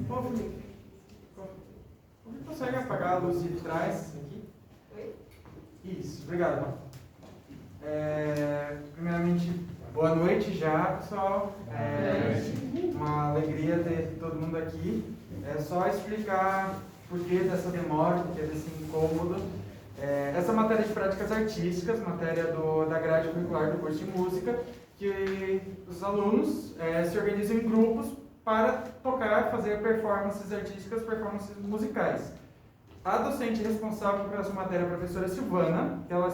Ô, Felipe, consegue apagar a luz de trás aqui? Oi? Isso, obrigado. Primeiramente, boa noite já, pessoal. Uma alegria ter todo mundo aqui. É só explicar por que dessa demora, por que desse incômodo. Essa matéria de práticas artísticas, matéria da grade curricular do curso de música, que os alunos se organizam em grupos para tocar, fazer performances artísticas, performances musicais. A docente responsável por essa matéria é a professora Silvana, que ela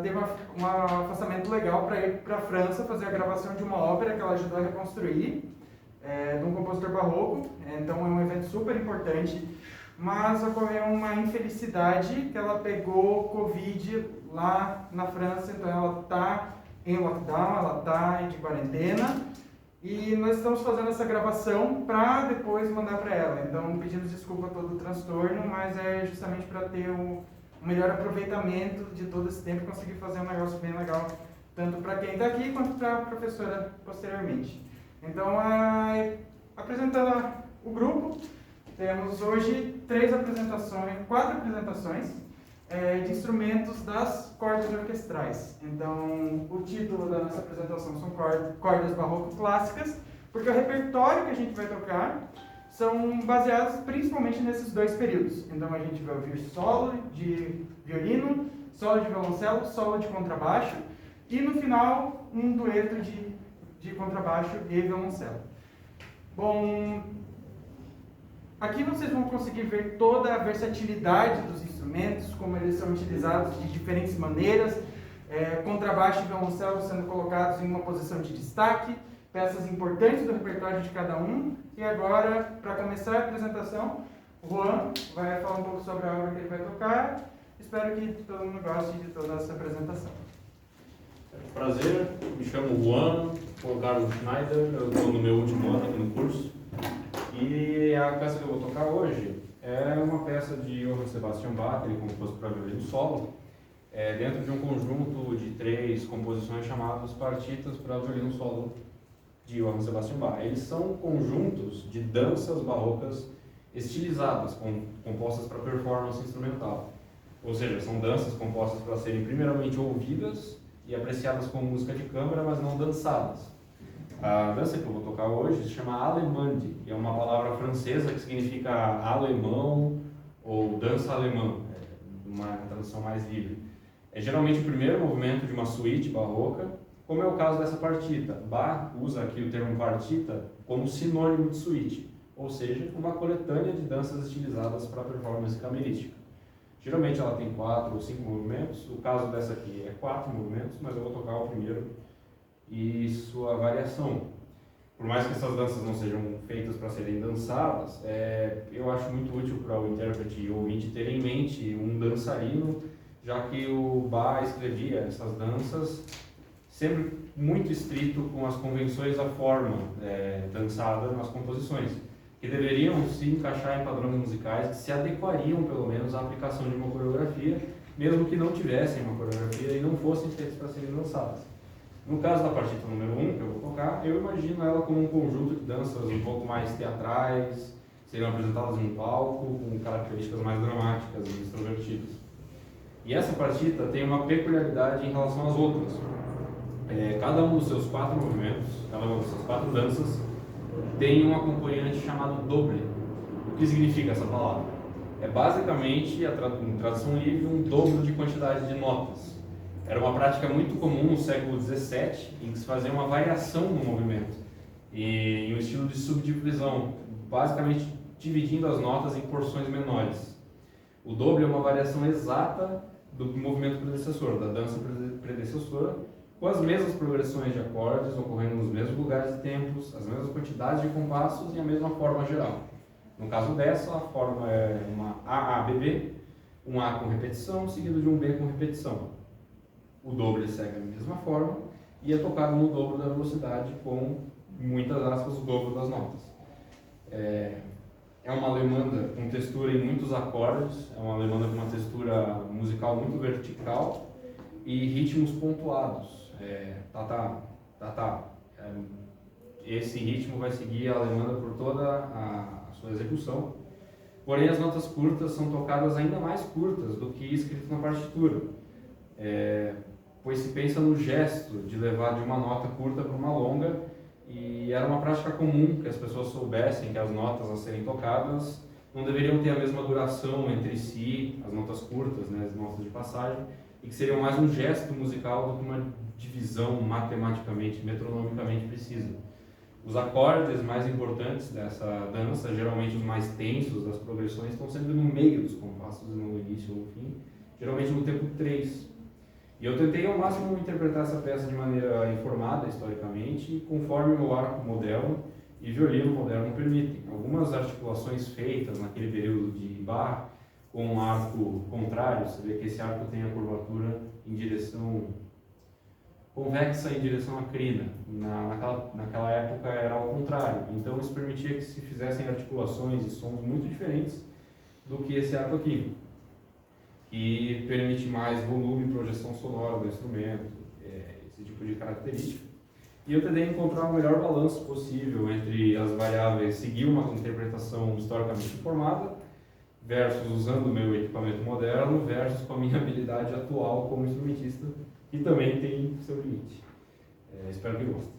teve um afastamento legal para ir para a França fazer a gravação de uma ópera que ela ajudou a reconstruir, de um compositor barroco. Então é um evento super importante, mas ocorreu uma infelicidade que ela pegou Covid lá na França, então ela está em lockdown, ela está de quarentena. E nós estamos fazendo essa gravação para depois mandar para ela. Então pedimos desculpa a todo o transtorno, mas é justamente para ter o melhor aproveitamento de todo esse tempo e conseguir fazer um negócio bem legal, tanto para quem está aqui quanto para a professora posteriormente. Então, apresentando o grupo, temos hoje 4 apresentações de instrumentos das cordas orquestrais. Então, o título da nossa apresentação são cordas barroco clássicas, porque o repertório que a gente vai tocar são baseados principalmente nesses dois períodos. Então, a gente vai ouvir solo de violino, solo de violoncelo, solo de contrabaixo e, no final, um dueto de contrabaixo e violoncelo. Bom, aqui vocês vão conseguir ver toda a versatilidade dos instrumentos, como eles são utilizados de diferentes maneiras, contrabaixo e violoncelo sendo colocados em uma posição de destaque, peças importantes do repertório de cada um. E agora, para começar a apresentação, o Juan vai falar um pouco sobre a obra que ele vai tocar. Espero que todo mundo goste de toda essa apresentação. Prazer, me chamo Juan Carlos Schneider, eu estou no meu último ano aqui no curso. E a peça que eu vou tocar hoje é uma peça de Johann Sebastian Bach, ele compôs para violino solo, dentro de um conjunto de 3 composições chamadas partitas para violino solo de Johann Sebastian Bach. Eles são conjuntos de danças barrocas estilizadas, compostas para performance instrumental. Ou seja, são danças compostas para serem primeiramente ouvidas e apreciadas como música de câmara, mas não dançadas. A dança que eu vou tocar hoje se chama Allemande, e é uma palavra francesa que significa alemão ou dança alemã, uma tradução mais livre. É geralmente o primeiro movimento de uma suíte barroca, como é o caso dessa partita. Bach usa aqui o termo partita como sinônimo de suíte, ou seja, uma coletânea de danças estilizadas para performance camerística. Geralmente ela tem 4 ou 5 movimentos, o caso dessa aqui é 4 movimentos, mas eu vou tocar o primeiro e sua variação. Por mais que essas danças não sejam feitas para serem dançadas, eu acho muito útil para o intérprete e o ouvinte ter em mente um dançarino, já que o Bach escrevia essas danças sempre muito estrito com as convenções da forma dançada nas composições, que deveriam se encaixar em padrões musicais que se adequariam pelo menos à aplicação de uma coreografia, mesmo que não tivessem uma coreografia e não fossem feitas para serem dançadas. No caso da partita número 1, que eu vou tocar, eu imagino ela como um conjunto de danças um pouco mais teatrais, seriam apresentadas em um palco, com características mais dramáticas e extrovertidas. E essa partita tem uma peculiaridade em relação às outras. Cada um dos seus 4 movimentos, cada uma dessas 4 danças, tem um acompanhante chamado doble. O que significa essa palavra? É basicamente, em tradução livre, um dobro de quantidade de notas. Era uma prática muito comum no século XVII, em que se fazia uma variação no movimento, e em um estilo de subdivisão, basicamente dividindo as notas em porções menores. O doble é uma variação exata do movimento predecessor, da dança predecessora, com as mesmas progressões de acordes, ocorrendo nos mesmos lugares e tempos, as mesmas quantidades de compassos e a mesma forma geral. No caso dessa, a forma é uma AABB, um A com repetição, seguido de um B com repetição. O doble segue a mesma forma e é tocado no dobro da velocidade com, muitas aspas, o dobro das notas. É uma alemanda com textura em muitos acordes, é uma alemanda com uma textura musical muito vertical e ritmos pontuados. tá, tá, tá. Esse ritmo vai seguir a alemã por toda a sua execução. Porém, as notas curtas são tocadas ainda mais curtas do que escrito na partitura, pois se pensa no gesto de levar de uma nota curta para uma longa, e era uma prática comum que as pessoas soubessem que as notas a serem tocadas não deveriam ter a mesma duração entre si, as notas curtas, né, as notas de passagem, e que seriam mais um gesto musical do que uma divisão matematicamente, metronomicamente precisa. Os acordes mais importantes dessa dança, geralmente os mais tensos das progressões, estão sempre no meio dos compassos, não no início ou no fim, geralmente no tempo 3. E eu tentei ao máximo interpretar essa peça de maneira informada historicamente, conforme o arco moderno e violino moderno permitem. Algumas articulações feitas naquele período de Bach, com um arco contrário, você vê que esse arco tem a curvatura em direção convexa em direção à crina. Naquela época era ao contrário, então isso permitia que se fizessem articulações e sons muito diferentes do que esse arco aqui, que permite mais volume e projeção sonora do instrumento, esse tipo de característica. E eu tentei encontrar o melhor balanço possível entre as variáveis, seguir uma interpretação historicamente informada, versus usando o meu equipamento moderno, versus com a minha habilidade atual como instrumentista, que também tem seu limite. Espero que gostem.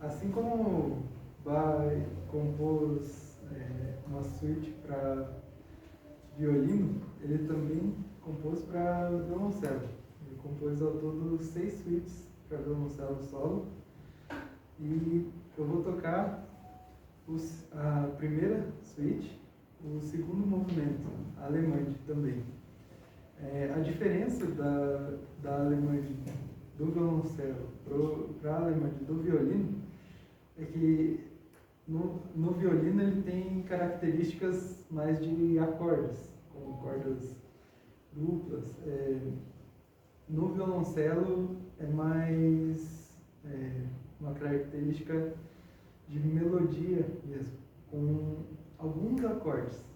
Assim como vai compor uma suíte para violino, ele também compôs para violoncelo. Ele compôs ao todo 6 suítes para violoncelo solo. E eu vou tocar a primeira suíte, o segundo movimento, a Allemande também. A diferença da Allemande do violoncelo para a Allemande do violino é que no violino ele tem características mais de acordes, como cordas duplas. No violoncelo é mais uma característica de melodia mesmo, com alguns acordes.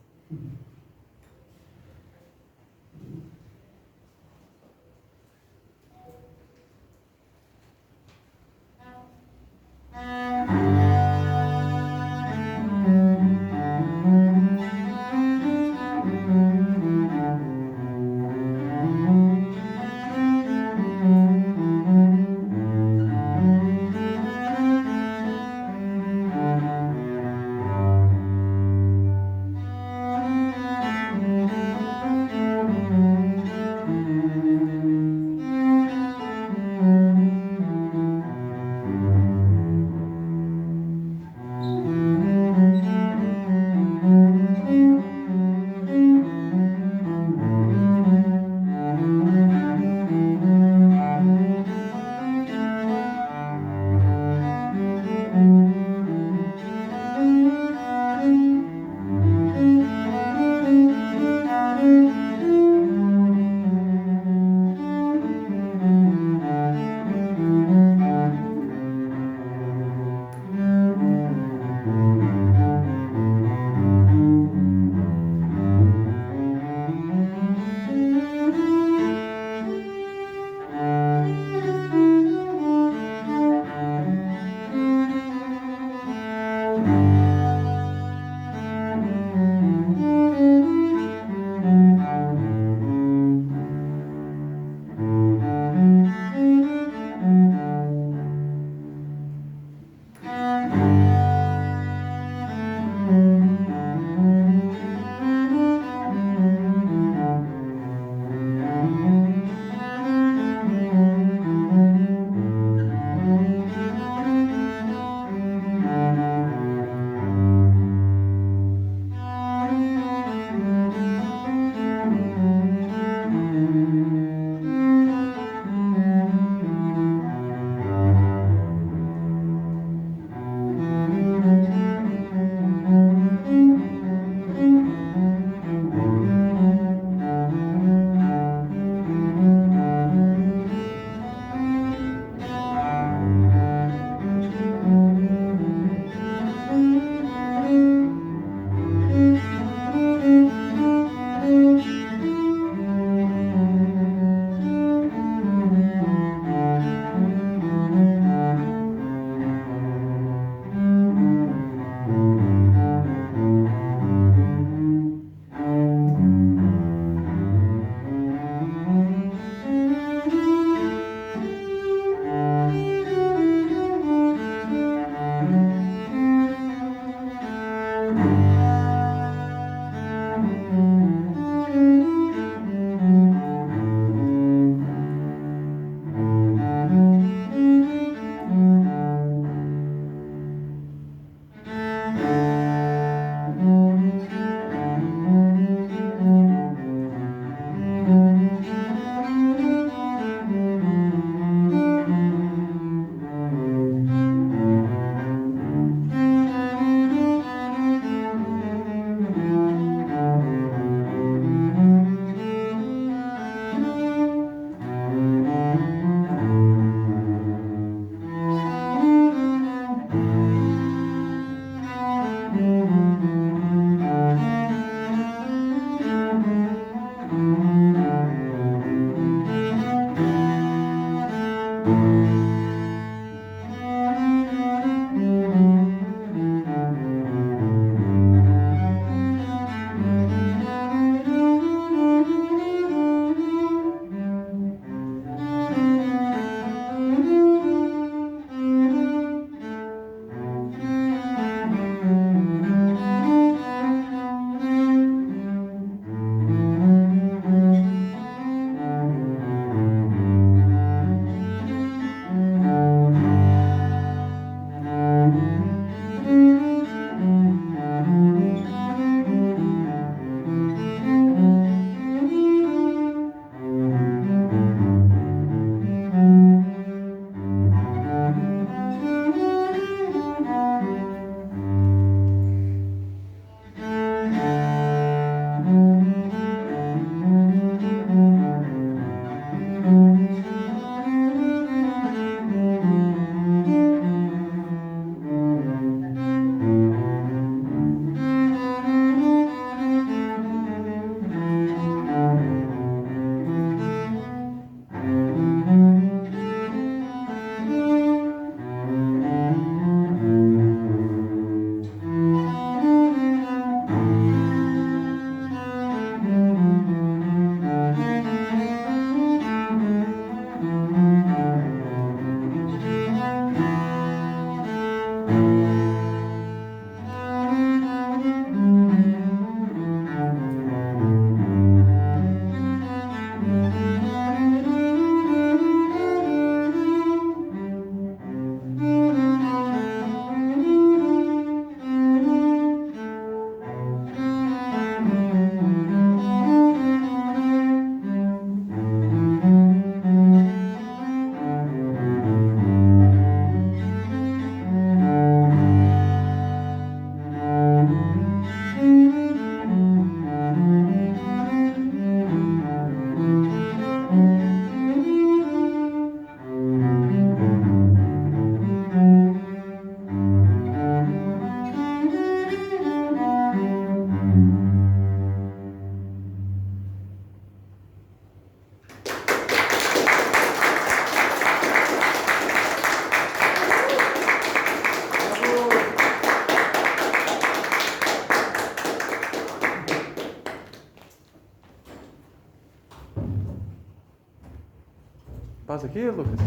Passa aqui, Lucas.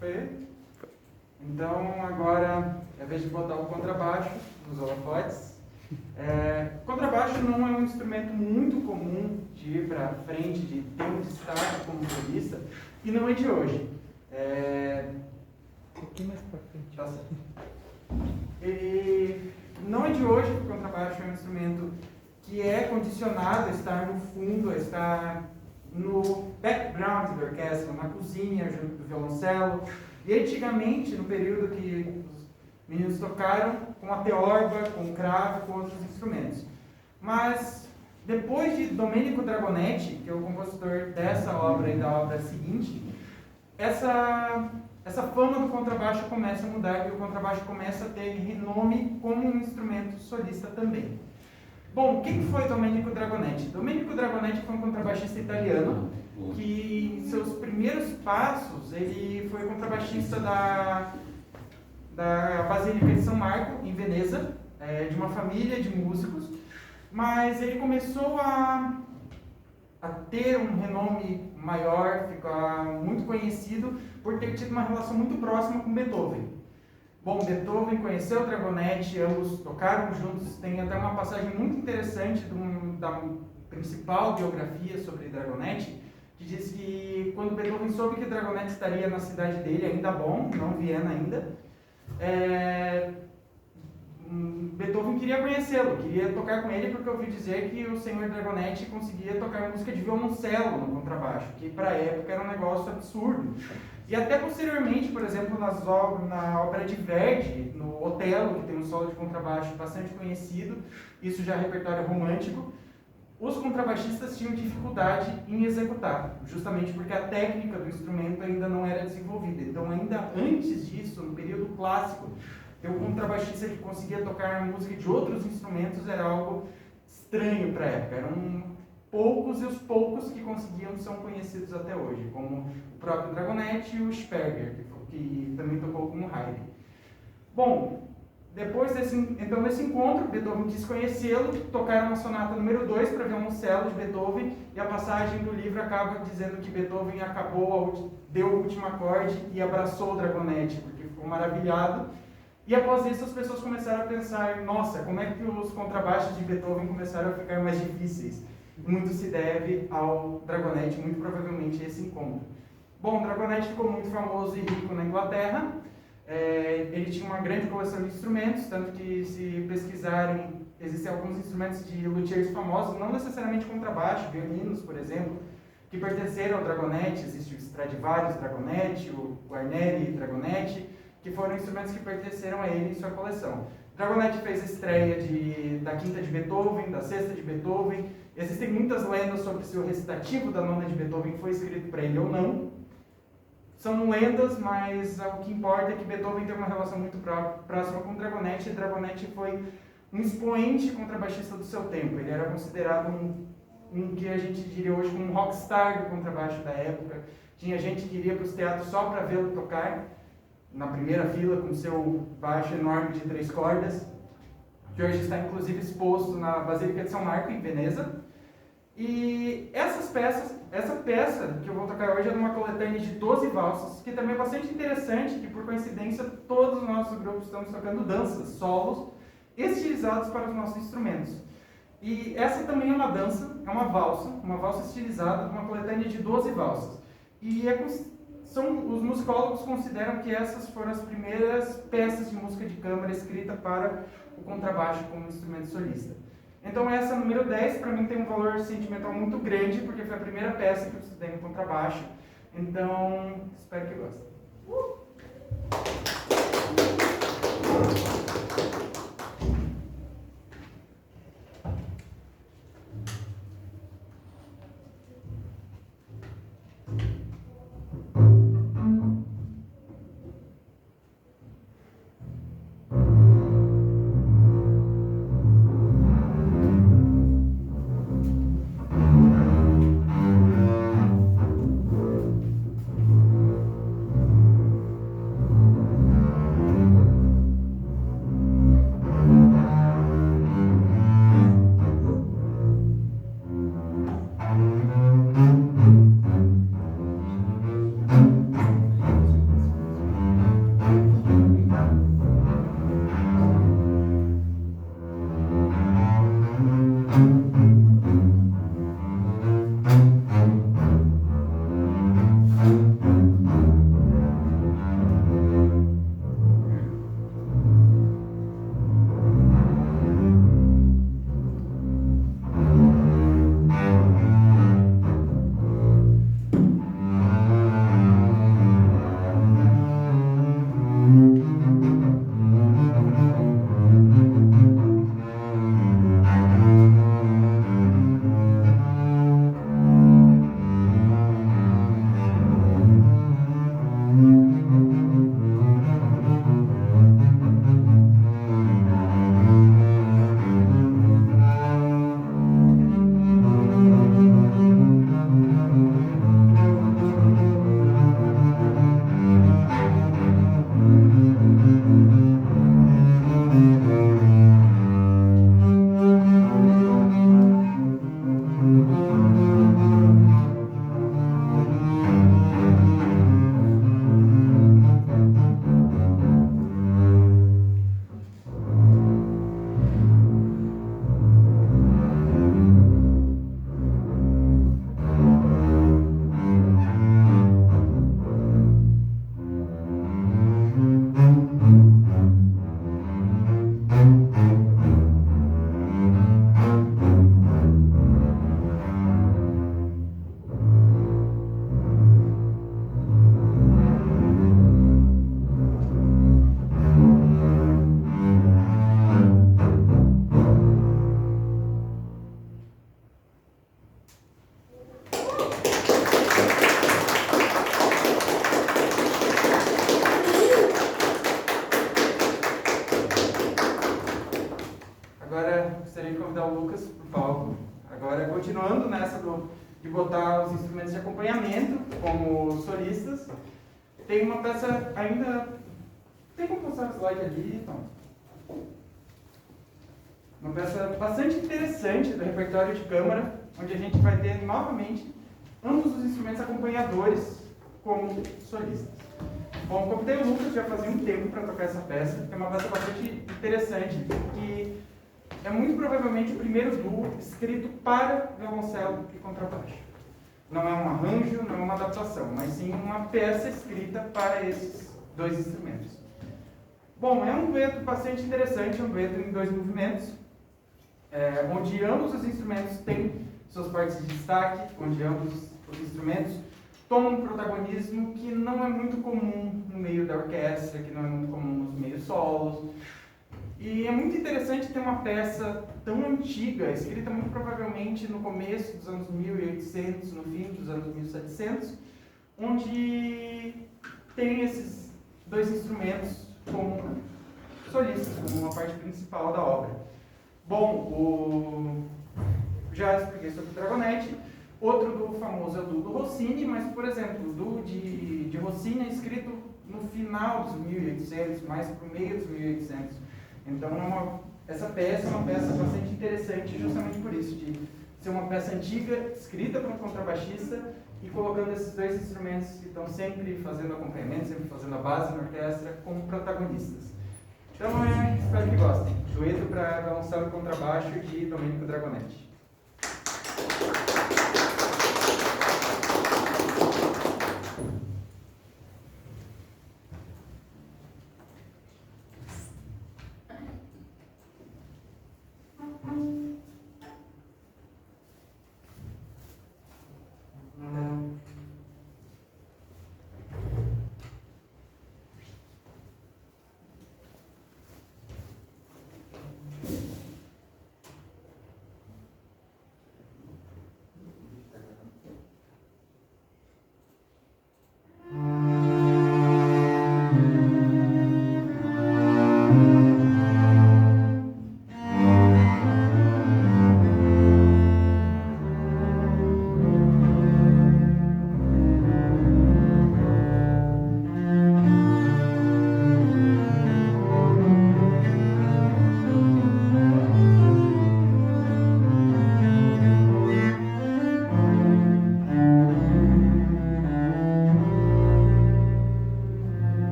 Foi? Então agora é vez de botar o contrabaixo nos holofotes. Contrabaixo não é um instrumento muito comum de ir para frente, de ter um destaque como solista, e não é de hoje. Um pouquinho mais para frente. Tá certo. Ele não é de hoje que o contrabaixo é um instrumento que é condicionado a estar no fundo, a estar no background da orquestra, na cozinha, junto do violoncelo. E antigamente, no período que os meninos tocaram, com a teorba, com o cravo, com outros instrumentos. Mas, depois de Domenico Dragonetti, que é o compositor dessa obra e da obra seguinte, essa fama do contrabaixo começa a mudar e o contrabaixo começa a ter renome como um instrumento solista também. Bom, quem foi Domenico Dragonetti? Domenico Dragonetti foi um contrabaixista italiano que, em seus primeiros passos, ele foi contrabaixista da Basílica de São Marco, em Veneza, de uma família de músicos, mas ele começou a ter um renome maior, ficar muito conhecido por ter tido uma relação muito próxima com Beethoven. Bom, Beethoven conheceu Dragonetti, ambos tocaram juntos, tem até uma passagem muito interessante da principal biografia sobre Dragonetti, que diz que quando Beethoven soube que Dragonetti estaria na cidade dele, ainda Bonn, não Viena ainda, Beethoven queria conhecê-lo, queria tocar com ele porque ouviu dizer que o senhor Dragonetti conseguia tocar música de violoncelo no contrabaixo, que para a época era um negócio absurdo. E até posteriormente, por exemplo, na ópera de Verdi, no Otelo, que tem um solo de contrabaixo bastante conhecido, isso já é repertório romântico, os contrabaixistas tinham dificuldade em executar, justamente porque a técnica do instrumento ainda não era desenvolvida. Então, ainda antes disso, no período clássico, ter um contrabaixista que conseguia tocar música de outros instrumentos era algo estranho para a época. Eram poucos e os poucos que conseguiam são conhecidos até hoje, como o próprio Dragonetti e o Sperger, que também tocou com o Haydn. Bom, depois desse encontro, Beethoven quis conhecê-lo, tocaram uma sonata número 2 para violoncelo de Beethoven, e a passagem do livro acaba dizendo que Beethoven deu o último acorde e abraçou o Dragonetti, porque ficou maravilhado. E após isso as pessoas começaram a pensar, nossa, como é que os contrabaixos de Beethoven começaram a ficar mais difíceis? Muito se deve ao Dragonetti, muito provavelmente esse encontro. Bom, o Dragonetti ficou muito famoso e rico na Inglaterra. Ele tinha uma grande coleção de instrumentos, tanto que se pesquisarem, existem alguns instrumentos de luthiers famosos, não necessariamente contrabaixo, violinos, por exemplo, que pertenceram ao Dragonetti. Existe o Stradivarius Dragonetti, o Guarneri Dragonetti, que foram instrumentos que pertenceram a ele em sua coleção. Dragonetti fez a estreia da quinta de Beethoven, da sexta de Beethoven. Existem muitas lendas sobre se o recitativo da nona de Beethoven foi escrito para ele ou não. São lendas, mas o que importa é que Beethoven tem uma relação muito próxima com Dragonetti, e Dragonetti foi um expoente contrabaixista do seu tempo. Ele era considerado um que a gente diria hoje como um rockstar do contrabaixo da época. Tinha gente que iria para os teatros só para vê-lo tocar, na primeira fila, com seu baixo enorme de 3 cordas, que hoje está inclusive exposto na Basílica de São Marco, em Veneza. E essa peça que eu vou tocar hoje é de uma coletânea de 12 valsas, que também é bastante interessante, que por coincidência todos os nossos grupos estamos tocando danças, solos, estilizados para os nossos instrumentos. E essa também é uma dança, é uma valsa estilizada, uma coletânea de 12 valsas. E os musicólogos consideram que essas foram as primeiras peças de música de câmara escrita para o contrabaixo como instrumento solista. Então essa número 10 para mim tem um valor sentimental muito grande, porque foi a primeira peça que eu estudei no contrabaixo. Então, espero que gostem. motivando nessa de botar os instrumentos de acompanhamento como solistas. Tem uma peça ainda... Tem como passar o slide ali, então? Uma peça bastante interessante do repertório de câmara, onde a gente vai ter novamente ambos os instrumentos acompanhadores como solistas. Bom, convidei o Lucas já fazia um tempo para tocar essa peça, que é uma peça bastante interessante, que é muito provavelmente o primeiro duo escrito para violoncelo e contrabaixo. Não é um arranjo, não é uma adaptação, mas sim uma peça escrita para esses dois instrumentos. Bom, é um dueto bastante interessante, um dueto em 2 movimentos, onde ambos os instrumentos têm suas partes de destaque, onde ambos os instrumentos tomam um protagonismo que não é muito comum no meio da orquestra, que não é muito comum nos meios solos. E é muito interessante ter uma peça tão antiga, escrita muito provavelmente no começo dos anos 1800, no fim dos anos 1700, onde tem esses 2 instrumentos como solistas, como uma parte principal da obra. Bom, já expliquei sobre o Dragonetti. Outro duo famoso é o duo do Rossini, mas, por exemplo, o duo de Rossini é escrito no final dos 1800, mais para o meio dos 1800. Então, essa peça é uma peça bastante interessante justamente por isso, de ser uma peça antiga, escrita por um contrabaixista e colocando esses 2 instrumentos que estão sempre fazendo acompanhamento, sempre fazendo a base na orquestra, como protagonistas. Então, espero que gostem. Dueto para violoncelo e contrabaixo de Domenico Dragonetti.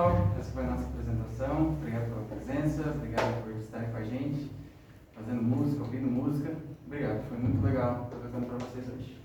pessoal, essa foi a nossa apresentação. Obrigado pela presença, obrigado por estarem com a gente, fazendo música, ouvindo música. Obrigado, foi muito legal estar tocando para vocês hoje.